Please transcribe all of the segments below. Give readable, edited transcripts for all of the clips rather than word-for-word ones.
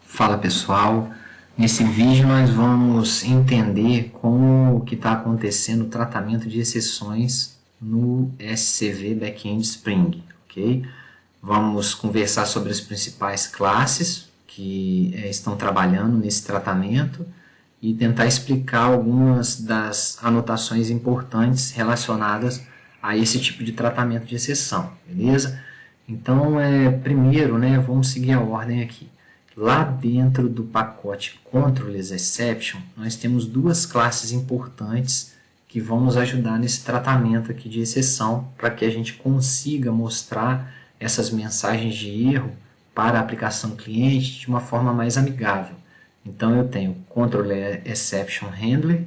Fala pessoal, nesse vídeo nós vamos entender como que está acontecendo o tratamento de exceções no SCV Backend Spring, ok? Vamos conversar sobre as principais classes que estão trabalhando nesse tratamento e tentar explicar algumas das anotações importantes relacionadas a esse tipo de tratamento de exceção, beleza? Então, primeiro, vamos seguir a ordem aqui. Lá dentro do pacote Controllers Exception, nós temos duas classes importantes que vão nos ajudar nesse tratamento aqui de exceção para que a gente consiga mostrar essas mensagens de erro para a aplicação cliente de uma forma mais amigável. Então eu tenho o Controller Exception Handler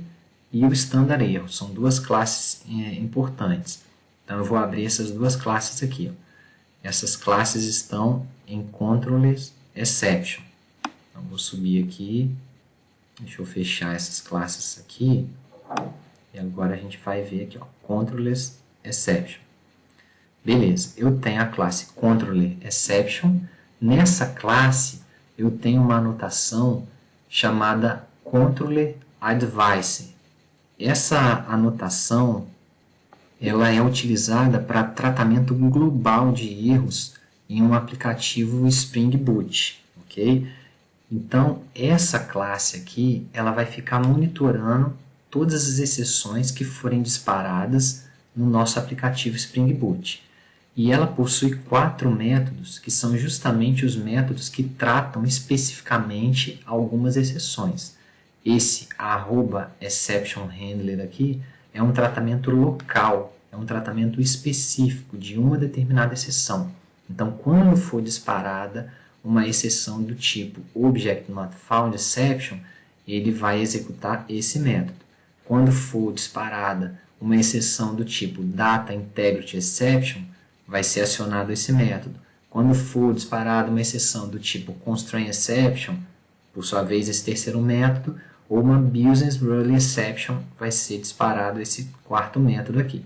e o Standard Erro, são duas classes importantes. Então eu vou abrir essas duas classes aqui. Essas classes estão em Controllers Exception. Então, vou subir aqui, deixa eu fechar essas classes aqui, e agora a gente vai ver aqui, ó, Controllers Exception. Beleza, eu tenho a classe Controller Exception. Nessa classe, eu tenho uma anotação chamada Controller Advice. Essa anotação ela é utilizada para tratamento global de erros em um aplicativo Spring Boot, ok? Então, essa classe aqui, ela vai ficar monitorando todas as exceções que forem disparadas no nosso aplicativo Spring Boot. E ela possui 4 métodos, que são justamente os métodos que tratam especificamente algumas exceções. Esse @exceptionHandler aqui é um tratamento local, é um tratamento específico de uma determinada exceção. Então, quando for disparada uma exceção do tipo ObjectNotFoundException, ele vai executar esse método. Quando for disparada uma exceção do tipo DataIntegrityException, vai ser acionado esse método. Quando for disparada uma exceção do tipo ConstraintException, por sua vez esse terceiro método, ou uma BusinessRuleException, vai ser disparado esse quarto método aqui.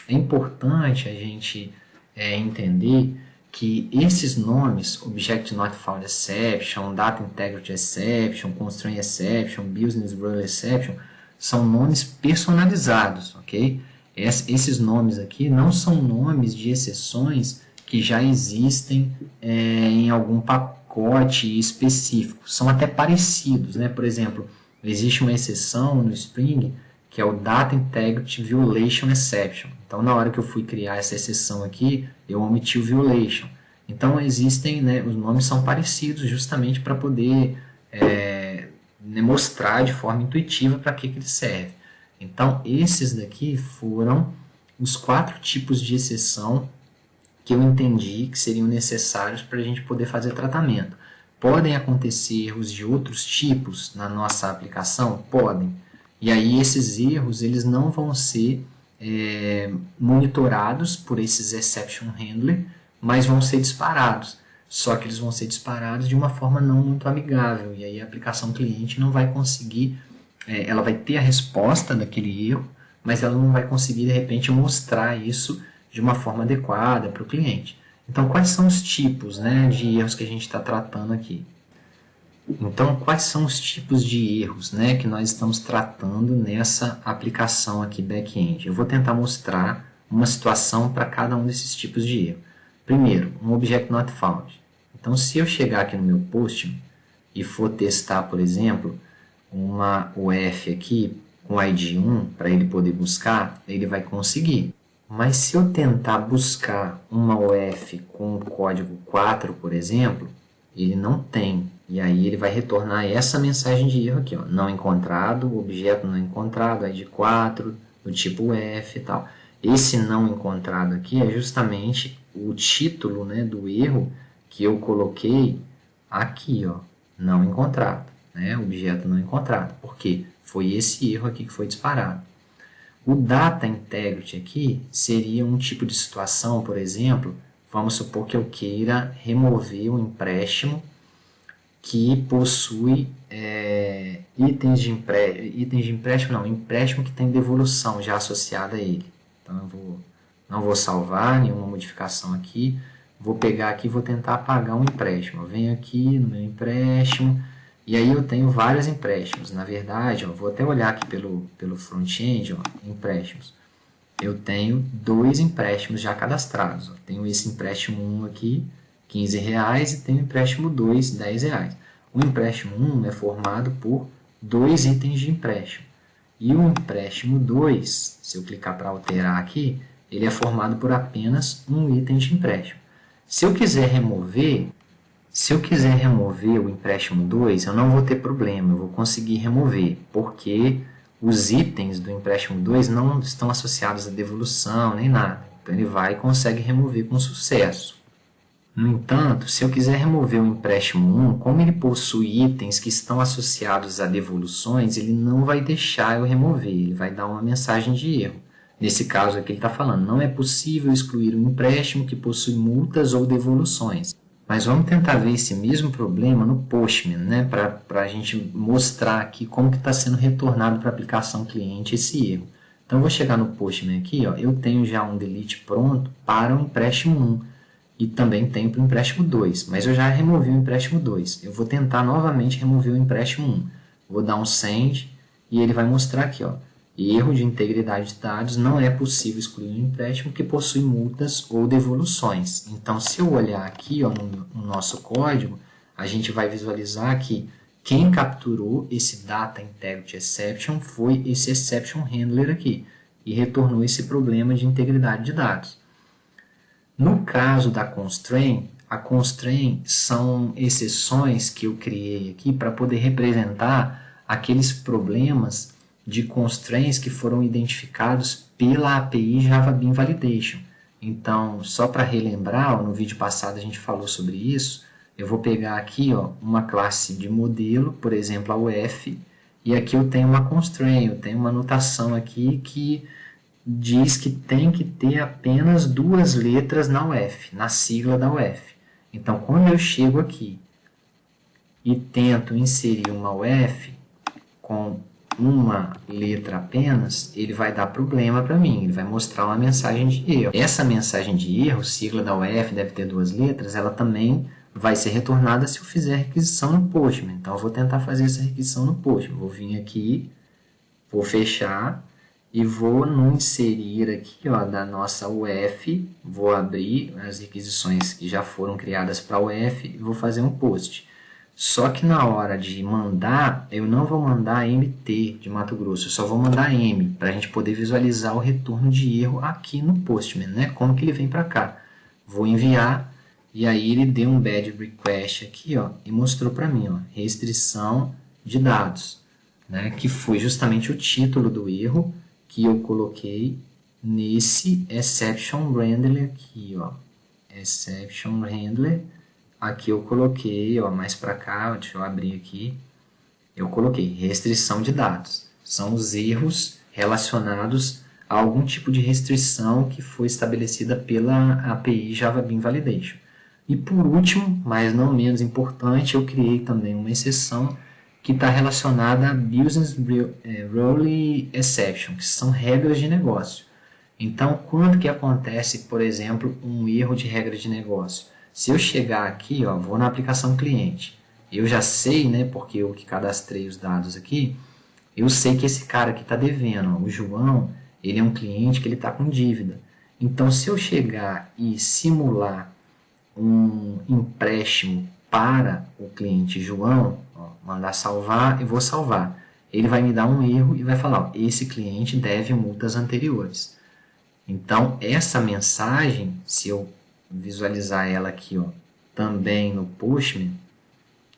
É importante a gente entender que esses nomes, ObjectNotFoundException, DataIntegrityException, ConstraintException, BusinessRuleException, são nomes personalizados, ok? Esses nomes aqui não são nomes de exceções que já existem em algum pacote específico. São até parecidos, né? Por exemplo, existe uma exceção no Spring que é o Data Integrity Violation Exception. Então, na hora que eu fui criar essa exceção aqui, eu omiti o Violation. Então, existem, os nomes são parecidos justamente para poder mostrar de forma intuitiva para que ele serve. Então, esses daqui foram os 4 tipos de exceção que eu entendi que seriam necessários para a gente poder fazer tratamento. Podem acontecer erros de outros tipos na nossa aplicação? Podem. E aí esses erros eles não vão ser monitorados por esses Exception Handler, mas vão ser disparados. Só que eles vão ser disparados de uma forma não muito amigável. E aí a aplicação cliente não vai conseguir, ela vai ter a resposta daquele erro, mas ela não vai conseguir de repente mostrar isso de uma forma adequada para o cliente. Então quais são os tipos de erros que a gente está tratando aqui? Então, quais são os tipos de erros que nós estamos tratando nessa aplicação aqui back-end? Eu vou tentar mostrar uma situação para cada um desses tipos de erro. Primeiro, um Object Not Found. Então, se eu chegar aqui no meu post e for testar, por exemplo, uma UF aqui com ID 1 para ele poder buscar, ele vai conseguir. Mas se eu tentar buscar uma UF com o código 4, por exemplo, ele não tem. E aí ele vai retornar essa mensagem de erro aqui, ó, não encontrado, objeto não encontrado, ID 4, do tipo F e tal. Esse não encontrado aqui é justamente o título do erro que eu coloquei aqui, ó, não encontrado, objeto não encontrado. Por quê? Foi esse erro aqui que foi disparado. O Data Integrity aqui seria um tipo de situação, por exemplo, vamos supor que eu queira remover um empréstimo que possui empréstimo que tem devolução já associada a ele. Então, eu não vou salvar nenhuma modificação aqui, vou pegar aqui e vou tentar pagar um empréstimo. Eu venho aqui no meu empréstimo, e aí eu tenho vários empréstimos. Na verdade, ó, vou até olhar aqui pelo front-end, empréstimos. Eu tenho 2 empréstimos já cadastrados. Ó. Tenho esse empréstimo 1 aqui, R$15, e tenho o empréstimo 2, R$10. O empréstimo 1 é formado por 2 itens de empréstimo. E o empréstimo 2, se eu clicar para alterar aqui, ele é formado por apenas um item de empréstimo. Se eu quiser remover o empréstimo 2, eu não vou ter problema, eu vou conseguir remover, porque os itens do empréstimo 2 não estão associados à devolução nem nada. Então ele vai e consegue remover com sucesso. No entanto, se eu quiser remover o empréstimo 1, como ele possui itens que estão associados a devoluções, ele não vai deixar eu remover, ele vai dar uma mensagem de erro. Nesse caso aqui ele está falando, não é possível excluir um empréstimo que possui multas ou devoluções. Mas vamos tentar ver esse mesmo problema no Postman, né? Para a gente mostrar aqui como que está sendo retornado para a aplicação cliente esse erro. Então, eu vou chegar no Postman aqui, ó, eu tenho já um delete pronto para o empréstimo 1 e também tenho para o empréstimo 2, mas eu já removi o empréstimo 2. Eu vou tentar novamente remover o empréstimo 1. Vou dar um send e ele vai mostrar aqui, ó, erro de integridade de dados, não é possível excluir um empréstimo que possui multas ou devoluções. Então, se eu olhar aqui ó, no nosso código, a gente vai visualizar que quem capturou esse Data Integrity Exception foi esse Exception Handler aqui e retornou esse problema de integridade de dados. No caso da Constraint, a Constraint são exceções que eu criei aqui para poder representar aqueles problemas de constraints que foram identificados pela API Java Bean Validation. Então, só para relembrar, no vídeo passado a gente falou sobre isso, eu vou pegar aqui ó, uma classe de modelo, por exemplo, a UF, e aqui eu tenho uma constraint, eu tenho uma notação aqui que diz que tem que ter apenas 2 letras na UF, na sigla da UF. Então, quando eu chego aqui e tento inserir uma UF com uma letra apenas, ele vai dar problema para mim, ele vai mostrar uma mensagem de erro. Essa mensagem de erro, sigla da UF deve ter 2 letras, ela também vai ser retornada se eu fizer requisição no Postman. Então, eu vou tentar fazer essa requisição no Postman. Vou vir aqui, vou fechar e vou no inserir aqui ó, da nossa UF, vou abrir as requisições que já foram criadas para a UF e vou fazer um post. Só que na hora de mandar, eu não vou mandar MT de Mato Grosso, eu só vou mandar M, para a gente poder visualizar o retorno de erro aqui no Postman, né? Como que ele vem para cá. Vou enviar, e aí ele deu um bad request aqui, ó, e mostrou para mim, ó, restrição de dados, né? Que foi justamente o título do erro que eu coloquei nesse Exception Handler aqui, ó. Exception Handler. Aqui eu coloquei, ó, mais para cá, deixa eu abrir aqui, eu coloquei restrição de dados. São os erros relacionados a algum tipo de restrição que foi estabelecida pela API Java Bean Validation. E por último, mas não menos importante, eu criei também uma exceção que está relacionada a Business Rule Exception, que são regras de negócio. Então, quando que acontece, por exemplo, um erro de regra de negócio? Se eu chegar aqui, ó, vou na aplicação cliente, eu já sei, né, porque eu que cadastrei os dados aqui, eu sei que esse cara aqui está devendo, ó, o João, ele é um cliente que ele está com dívida. Então, se eu chegar e simular um empréstimo para o cliente João, ó, mandar salvar, eu vou salvar. Ele vai me dar um erro e vai falar, ó, esse cliente deve multas anteriores. Então, essa mensagem, se eu visualizar ela aqui ó, também no Postman,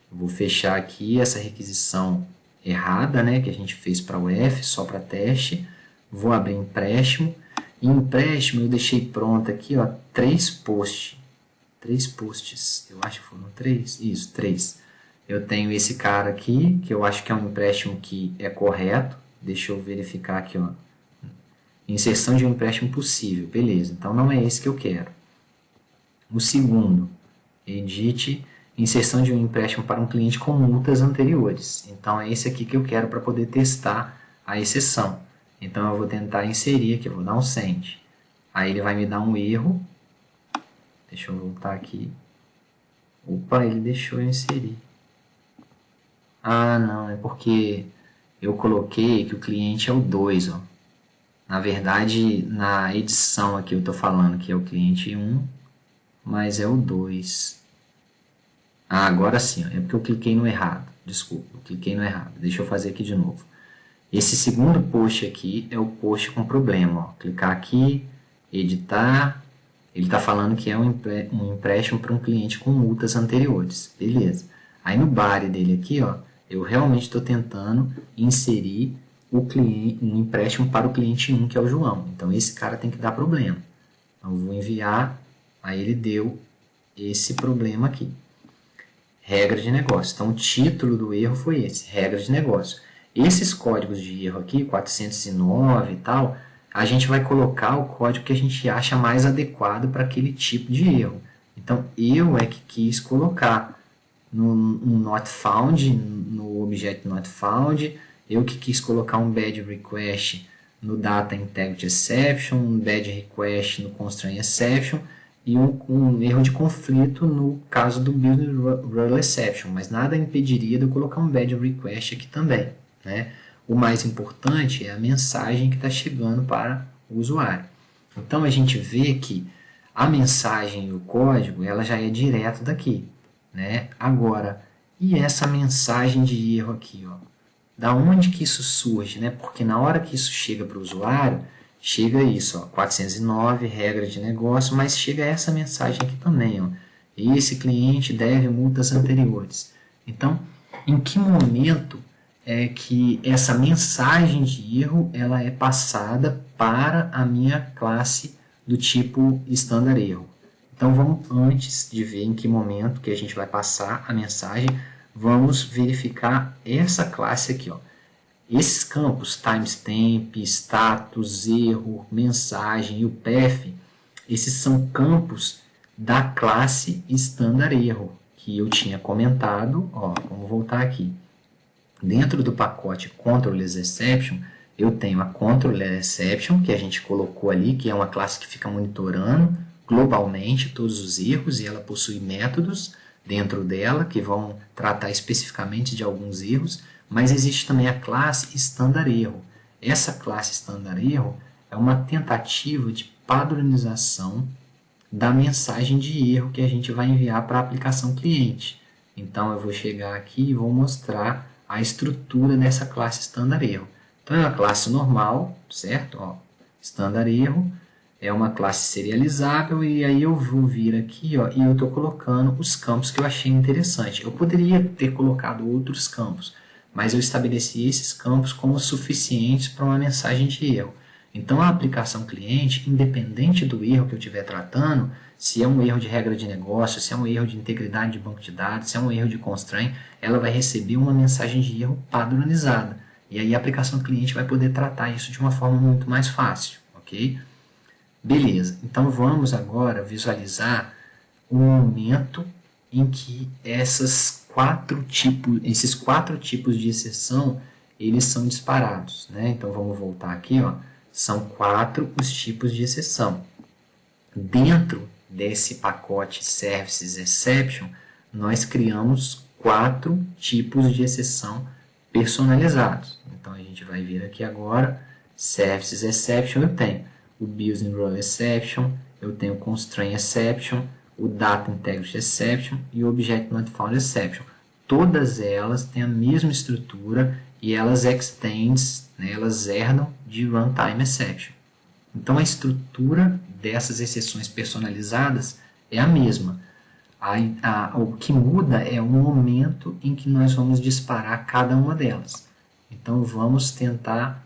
vou fechar aqui essa requisição errada, né, que a gente fez para o UF, só para teste, vou abrir empréstimo, e empréstimo eu deixei pronto aqui ó, 3 posts, eu acho que foram 3, isso, 3. Eu tenho esse cara aqui, que eu acho que é um empréstimo que é correto, deixa eu verificar aqui ó, inserção de um empréstimo possível, beleza, então não é esse que eu quero. O segundo, edit, inserção de um empréstimo para um cliente com multas anteriores. Então, é esse aqui que eu quero para poder testar a exceção. Então, eu vou tentar inserir aqui, eu vou dar um send. Aí, ele vai me dar um erro, Deixa eu voltar aqui. Opa, ele deixou eu inserir. Ah, não, é porque eu coloquei que o cliente é o 2, ó. Na verdade, na edição aqui eu estou falando que é o cliente 1, mas é o 2. Ah, agora sim, ó, é porque eu cliquei no errado. Desculpa, eu cliquei no errado. Deixa eu fazer aqui de novo. Esse segundo post aqui é o post com problema. Ó. Clicar aqui, editar. Ele está falando que é um empréstimo para um cliente com multas anteriores. Beleza. Aí no body dele aqui, ó, eu realmente estou tentando inserir um empréstimo para o cliente 1, que é o João. Então esse cara tem que dar problema. Então eu vou enviar, aí ele deu esse problema aqui. Regra de negócio. Então o título do erro foi esse, regra de negócio. Esses códigos de erro aqui, 409 e tal, a gente vai colocar o código que a gente acha mais adequado para aquele tipo de erro. Então eu é que quis colocar no not found, no objeto not found, eu que quis colocar um bad request no data integrity exception, um bad request no constraint exception e um erro de conflito no caso do business rule exception, mas nada impediria de eu colocar um bad request aqui também, né? O mais importante é a mensagem que está chegando para o usuário. Então a gente vê que a mensagem e o código ela já é direto daqui, né? Agora, e essa mensagem de erro aqui, ó? Da onde que isso surge, né? Porque na hora que isso chega para o usuário, chega isso, ó, 409, regra de negócio, mas chega essa mensagem aqui também, ó. Esse cliente deve multas anteriores. Então, em que momento é que essa mensagem de erro ela é passada para a minha classe do tipo standard erro? Então, vamos, antes de ver em que momento que a gente vai passar a mensagem, vamos verificar essa classe aqui, ó. Esses campos, timestamp, status, erro, mensagem e o path, esses são campos da classe standard erro, que eu tinha comentado, ó, vamos voltar aqui. Dentro do pacote controllers exception, eu tenho a controller exception, que a gente colocou ali, que é uma classe que fica monitorando globalmente todos os erros e ela possui métodos dentro dela que vão tratar especificamente de alguns erros, mas existe também a classe standard erro. Essa classe standard erro é uma tentativa de padronização da mensagem de erro que a gente vai enviar para a aplicação cliente. Então eu vou chegar aqui e vou mostrar a estrutura dessa classe standard erro. Então é uma classe normal, certo? Ó, standard erro. É uma classe serializável e aí eu vou vir aqui, ó, e eu estou colocando os campos que eu achei interessante. Eu poderia ter colocado outros campos, mas eu estabeleci esses campos como suficientes para uma mensagem de erro. Então a aplicação cliente, independente do erro que eu estiver tratando, se é um erro de regra de negócio, se é um erro de integridade de banco de dados, se é um erro de constraint, ela vai receber uma mensagem de erro padronizada. E aí a aplicação cliente vai poder tratar isso de uma forma muito mais fácil, ok? Beleza, então vamos agora visualizar o momento em que esses quatro tipos de exceção eles são disparados, né? Então vamos voltar aqui, ó. São 4 os tipos de exceção. Dentro desse pacote Services Exception, nós criamos 4 tipos de exceção personalizados. Então a gente vai vir aqui agora, Services Exception, eu tenho o Business Rule Exception, eu tenho o Constraint Exception, o Data Integrity Exception e o Object Not Found Exception. Todas elas têm a mesma estrutura e elas extends, né, elas herdam de Runtime Exception. Então a estrutura dessas exceções personalizadas é a mesma. O que muda é o momento em que nós vamos disparar cada uma delas. Então vamos tentar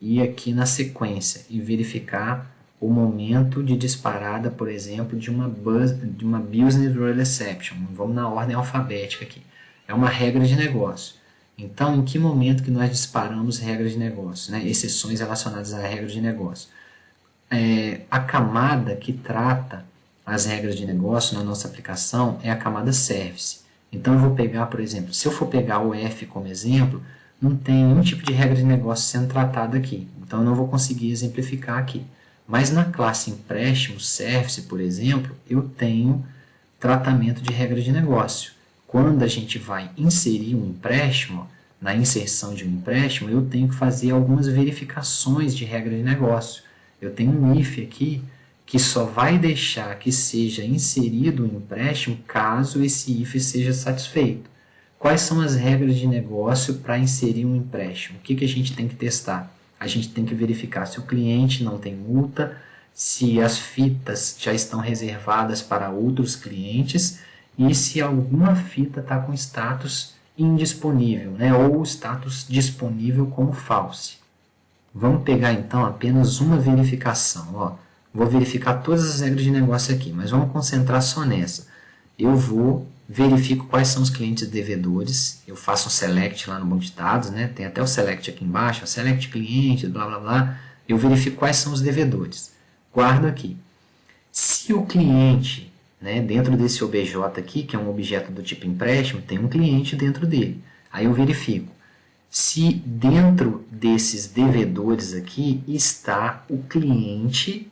ir aqui na sequência e verificar o momento de disparada, por exemplo, de uma Business Rule Exception. Vamos na ordem alfabética aqui. É uma regra de negócio. Então, em que momento que nós disparamos regras de negócio, né? Exceções relacionadas à regra de negócio? A camada que trata as regras de negócio na nossa aplicação é a camada Service. Então, eu vou pegar, por exemplo, se eu for pegar o F como exemplo, não tem nenhum tipo de regra de negócio sendo tratada aqui. Então, eu não vou conseguir exemplificar aqui. Mas na classe empréstimo, service, por exemplo, eu tenho tratamento de regra de negócio. Quando a gente vai inserir um empréstimo, na inserção de um empréstimo, eu tenho que fazer algumas verificações de regra de negócio. Eu tenho um if aqui que só vai deixar que seja inserido um empréstimo caso esse if seja satisfeito. Quais são as regras de negócio para inserir um empréstimo? O que a gente tem que testar? A gente tem que verificar se o cliente não tem multa, se as fitas já estão reservadas para outros clientes e se alguma fita está com status indisponível, né, ou status disponível como false. Vamos pegar então apenas uma verificação. Ó. Vou verificar todas as regras de negócio aqui, mas vamos concentrar só nessa. Eu verifico quais são os clientes devedores, eu faço um select lá no banco de dados, né? Tem até o select aqui embaixo, select cliente, blá blá blá. Eu verifico quais são os devedores. Guardo aqui. Se o cliente, né, dentro desse OBJ aqui, que é um objeto do tipo empréstimo, tem um cliente dentro dele. Aí eu verifico se dentro desses devedores aqui está o cliente.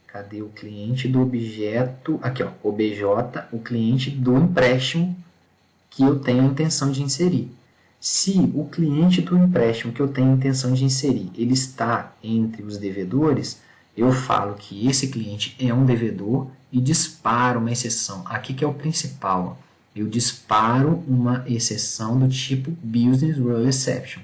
Cadê o cliente do objeto? Aqui, ó, OBJ, o cliente do empréstimo que eu tenho a intenção de inserir. Se o cliente do empréstimo que eu tenho a intenção de inserir, ele está entre os devedores, eu falo que esse cliente é um devedor e disparo uma exceção. Aqui que é o principal. Ó. Eu disparo uma exceção do tipo Business Rule Exception.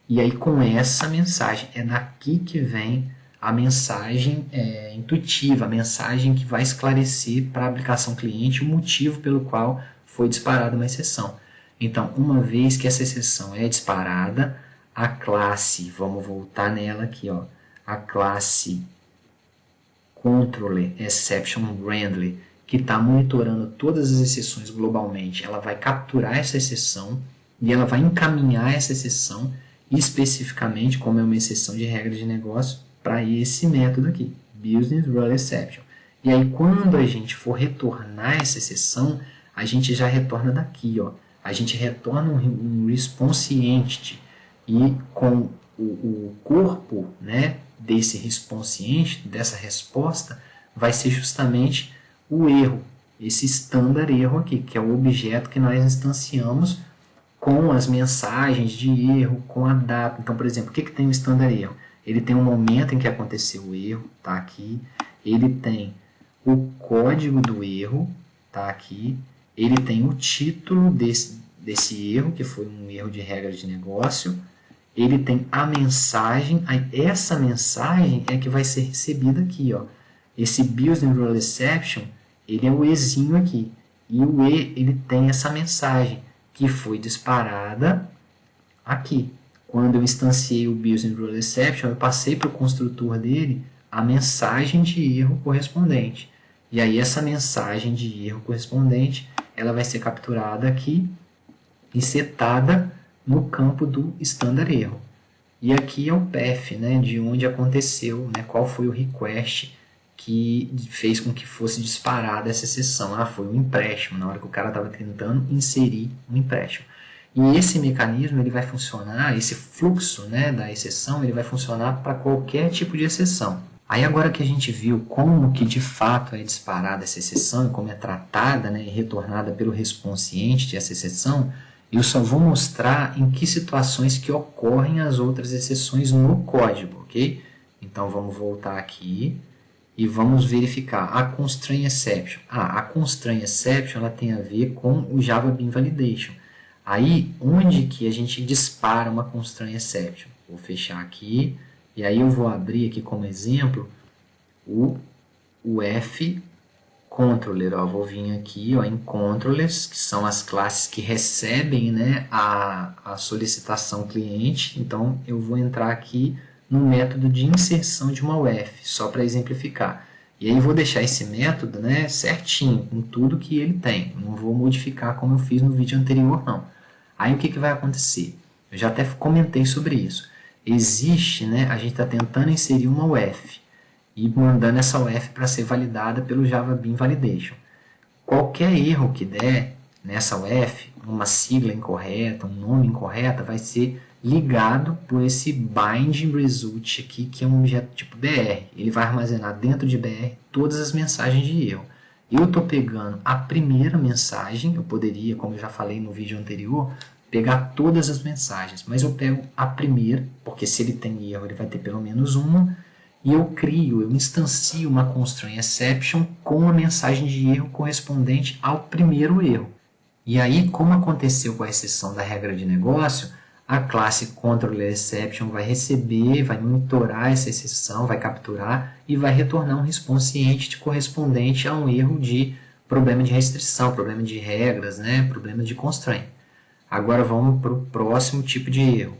E aí com essa mensagem, é daqui que vem a mensagem intuitiva, a mensagem que vai esclarecer para a aplicação cliente o motivo pelo qual foi disparada uma exceção. Então, uma vez que essa exceção é disparada, a classe, vamos voltar nela aqui, ó, a classe Controller Exception Handler, que está monitorando todas as exceções globalmente, ela vai capturar essa exceção e ela vai encaminhar essa exceção especificamente, como é uma exceção de regra de negócio, para esse método aqui, Business Rule Exception. E aí, quando a gente for retornar essa exceção, a gente já retorna daqui, ó. A gente retorna um response entity e com o corpo, né, desse response entity, dessa resposta, vai ser justamente o erro, esse standard erro aqui, que é o objeto que nós instanciamos com as mensagens de erro, com a data. Então, por exemplo, o que tem o standard erro? Ele tem um momento em que aconteceu o erro, tá aqui. Ele tem o código do erro, tá aqui. Ele tem o título desse erro, que foi um erro de regra de negócio. Ele tem a mensagem, aí essa mensagem é que vai ser recebida aqui, ó. Esse Business Rule Exception, ele é o Ezinho aqui. E o E, ele tem essa mensagem, que foi disparada aqui. Quando eu instanciei o Business Rule Exception, eu passei para o construtor dele a mensagem de erro correspondente. E aí essa mensagem de erro correspondente, ela vai ser capturada aqui e setada no campo do standard erro. E aqui é o path, né, de onde aconteceu, né, qual foi o request que fez com que fosse disparada essa exceção. Ah, foi um empréstimo, na hora que o cara estava tentando inserir um empréstimo. E esse mecanismo ele vai funcionar, esse fluxo, né, da exceção, ele vai funcionar para qualquer tipo de exceção. Aí agora que a gente viu como que de fato é disparada essa exceção, como é tratada, né, e retornada pelo response entity essa exceção, eu só vou mostrar em que situações que ocorrem as outras exceções no código, ok? Então vamos voltar aqui e vamos verificar a Constraint Exception. A Constraint Exception ela tem a ver com o Java Bean Validation. Aí, onde que a gente dispara uma Constraint Exception? Vou fechar aqui, e aí eu vou abrir aqui como exemplo o F Controller. Ó, vou vir aqui, ó, em Controllers, que são as classes que recebem, né, a solicitação cliente. Então, eu vou entrar aqui no método de inserção de uma UF, só para exemplificar. E aí vou deixar esse método, né, certinho, com tudo que ele tem. Não vou modificar como eu fiz no vídeo anterior, não. Aí o que vai acontecer? Eu já até comentei sobre isso. Existe, né, a gente está tentando inserir uma UF e mandando essa UF para ser validada pelo Java Bean Validation. Qualquer erro que der nessa UF, uma sigla incorreta, um nome incorreto, vai ser ligado por esse binding result aqui, que é um objeto tipo BR. Ele vai armazenar dentro de BR todas as mensagens de erro. Eu estou pegando a primeira mensagem, eu poderia, como eu já falei no vídeo anterior, pegar todas as mensagens, mas eu pego a primeira, porque se ele tem erro, ele vai ter pelo menos uma, e eu instancio uma constraint exception com a mensagem de erro correspondente ao primeiro erro. E aí, como aconteceu com a exceção da regra de negócio, a classe controllerException vai receber, vai monitorar essa exceção, vai capturar e vai retornar um response entity correspondente a um erro de problema de restrição, problema de regras, né? Problema de constraint. Agora vamos para o próximo tipo de erro,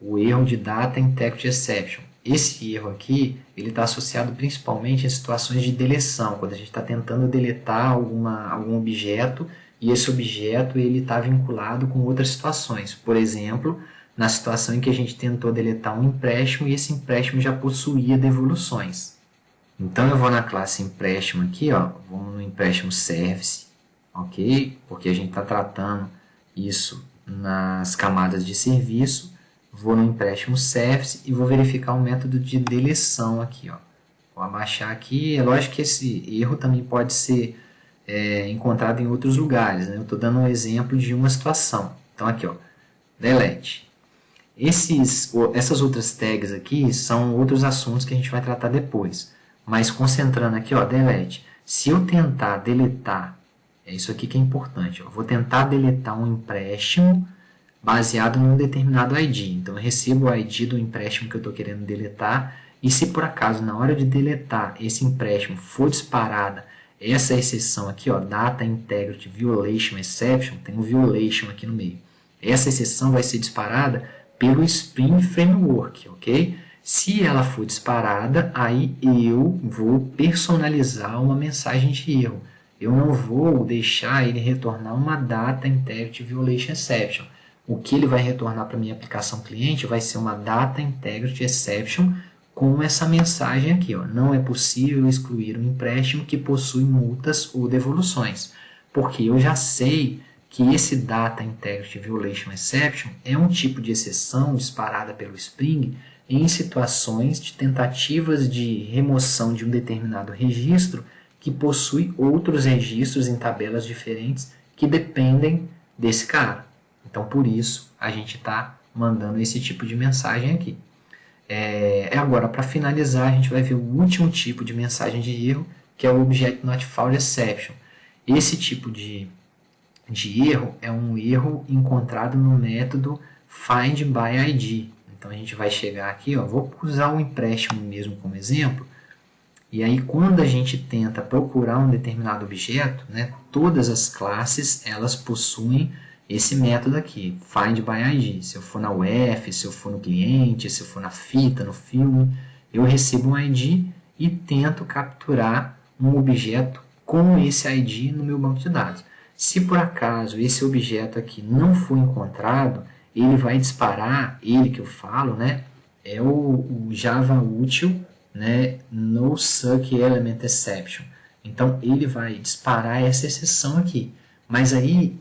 o erro de Data Integrity Exception. Esse erro aqui ele está associado principalmente a situações de deleção, quando a gente está tentando deletar algum objeto e esse objeto está vinculado com outras situações. Por exemplo, na situação em que a gente tentou deletar um empréstimo e esse empréstimo já possuía devoluções. Então eu vou na classe empréstimo aqui, ó, vou no empréstimo service, ok? Porque a gente está tratando isso nas camadas de serviço. Vou no empréstimo service e vou verificar o método de deleção aqui, ó. Vou abaixar aqui. É lógico que esse erro também pode ser encontrado em outros lugares, né? Eu estou dando um exemplo de uma situação. Então aqui, ó, delete. Essas outras tags aqui são outros assuntos que a gente vai tratar depois. Mas concentrando aqui, ó, delete. Se eu tentar deletar, é isso aqui que é importante, ó. Eu vou tentar deletar um empréstimo baseado num determinado ID. Então, eu recebo o ID do empréstimo que eu estou querendo deletar e se por acaso, na hora de deletar esse empréstimo, for disparada essa exceção aqui, ó, Data Integrity Violation Exception, tem um violation aqui no meio. Essa exceção vai ser disparada pelo Spring Framework, ok? Se ela for disparada, aí eu vou personalizar uma mensagem de erro. Eu não vou deixar ele retornar uma Data Integrity Violation Exception. O que ele vai retornar para a minha aplicação cliente vai ser uma Data Integrity Exception com essa mensagem aqui, ó, não é possível excluir um empréstimo que possui multas ou devoluções, porque eu já sei que esse Data Integrity Violation Exception é um tipo de exceção disparada pelo Spring em situações de tentativas de remoção de um determinado registro que possui outros registros em tabelas diferentes que dependem desse cara. Então, por isso, a gente está mandando esse tipo de mensagem aqui. Agora, para finalizar, a gente vai ver o último tipo de mensagem de erro, que é o Object Not Found Exception. Esse tipo de erro é um erro encontrado no método FindById. Então, a gente vai chegar aqui, ó, vou usar o empréstimo mesmo como exemplo, e aí quando a gente tenta procurar um determinado objeto, né, todas as classes elas possuem esse método aqui, FindById. Se eu for na UF, se eu for no cliente, se eu for na fita, no filme, eu recebo um ID e tento capturar um objeto com esse ID no meu banco de dados. Se por acaso esse objeto aqui não for encontrado, ele vai disparar, ele que eu falo, né, é o Java útil, né, NoSucElementException. Então ele vai disparar essa exceção aqui. Mas aí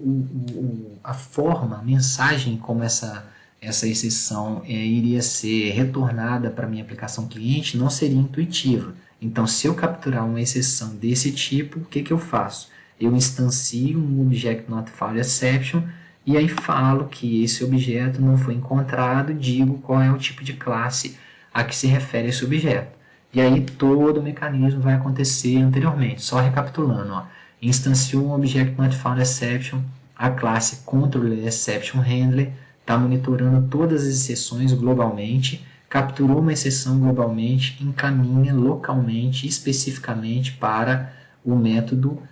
a forma, a mensagem como essa exceção iria ser retornada para a minha aplicação cliente não seria intuitiva. Então, se eu capturar uma exceção desse tipo, o que eu faço? Eu instancio um Object Not Found Exception e aí falo que esse objeto não foi encontrado, digo qual é o tipo de classe a que se refere esse objeto. E aí todo o mecanismo vai acontecer anteriormente, só recapitulando, ó. Instanciou um Object Not Found Exception, a classe ControllerExceptionHandler está monitorando todas as exceções globalmente, capturou uma exceção globalmente, encaminha localmente, especificamente para o método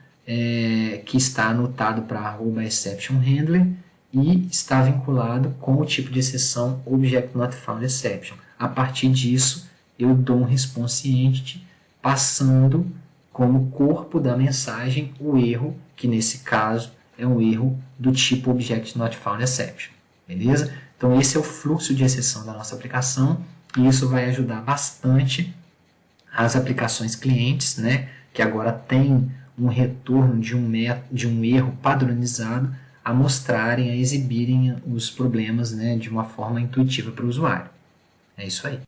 que está anotado para @ExceptionHandler e está vinculado com o tipo de exceção Object Not Found Exception. A partir disso, eu dou um response entity passando como corpo da mensagem o erro, que nesse caso é um erro do tipo Object Not Found Exception. Beleza? Então esse é o fluxo de exceção da nossa aplicação e isso vai ajudar bastante as aplicações clientes, né, que agora tem um retorno de um erro padronizado a mostrarem, a exibirem os problemas, né, de uma forma intuitiva para o usuário. É isso aí.